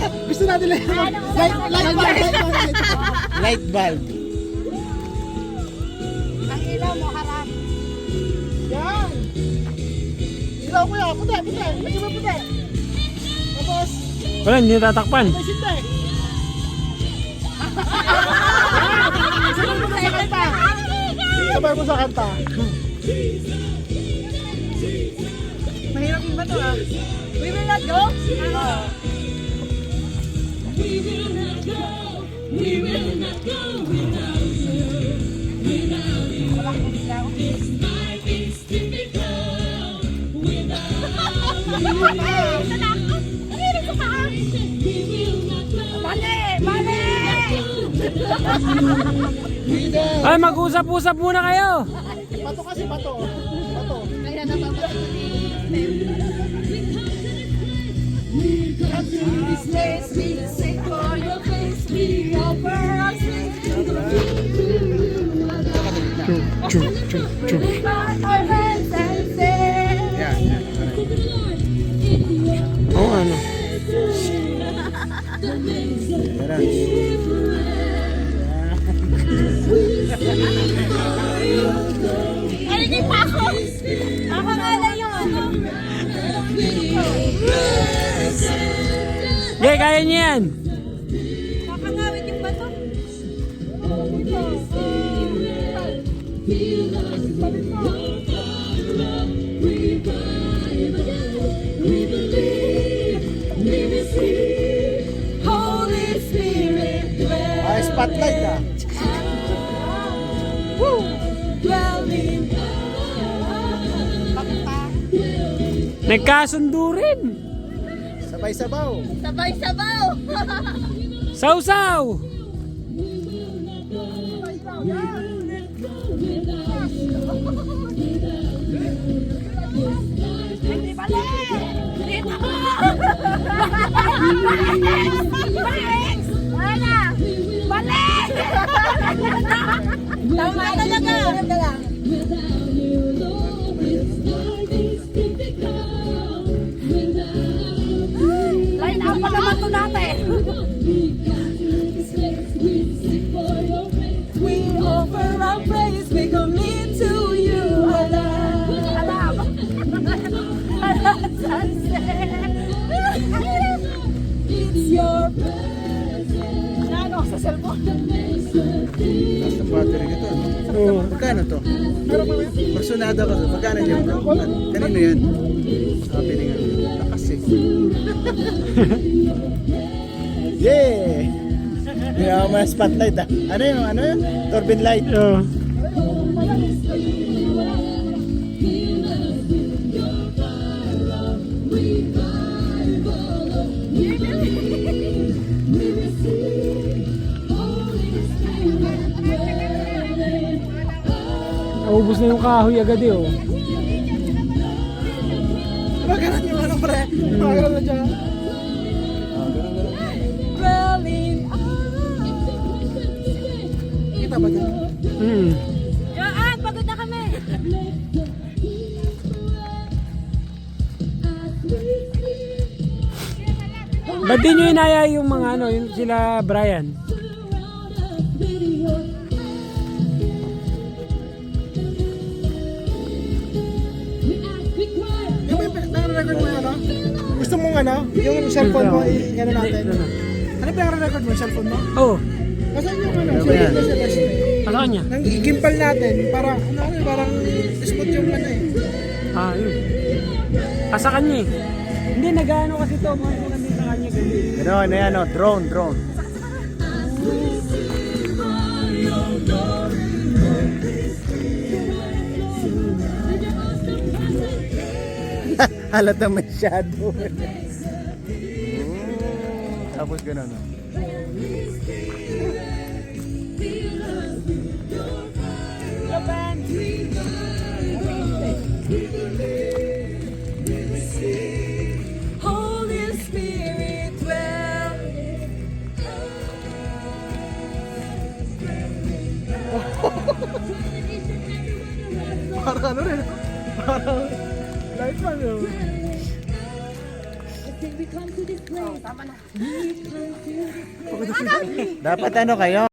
Gusto natin light bulb. Light bulb. Ang ilaw mo harap. Yan. Ilaw ko yan. Puti. Medyo maputi. Tapos, Wala, hindi tatakpan. may sinte. Sabay mo sa kanta. Mahirap yung bato ah. We will not go? Ano? Walang ilaw. Ay, mag-usap-usap muna kayo. Bato kasi, bato. Bato. Kaya nababato Oo, ano. Ay, hindi pa ako. Ako nga lang yung ano. Okay, kaya niyo yan. Kakangawit yung bato. Ah, spotlight ah. Nagkasundo rin. Sabay-sabaw. Sabay-sabaw. Sausaw. Hindi balik! Dito! Balik! Wala! Balik! Tama talaga! Line up pa naman to natin! We offer our praise, we commit to you, Allah. Alam! It's your Ano sa cellphone? Tapos ng battery nito. Oo. Magkano to? Personada ko to. Magkano yung kanino yan? Sabi niya. Lakas eh. Yeah! Yung mga spotlight ah. Ano yun? Turbine light. Oo. Naubos na yung kahoy agad eh, oh. Magalan yung ano pre. Magalan na dyan. dwelling. Kita ba dyan? Yaan! Pagod na kami! Ba't di nyo inaya yung mga ano, yung sila Brian? Yung may record mo ano? Gusto mong ano? Yung cellphone mo, ano natin? Ano record mo? Yung cellphone mo? Oo. Nasaan yung ano? Saan yung SLS? Asa kanya? Nang gimpal natin, para parang smooth yung ano eh. Ah, yun. Asa kanya eh. Hindi, nag-ano kasi to. Mga nandito sa kanya gabi. Ano yan o? Drone. Halata masyado. Tapos gano'n no? Holy Spirit, dwell. Parang ano rin. Parang light man yun. we come to this place. Tama na. Dapat ano kayo?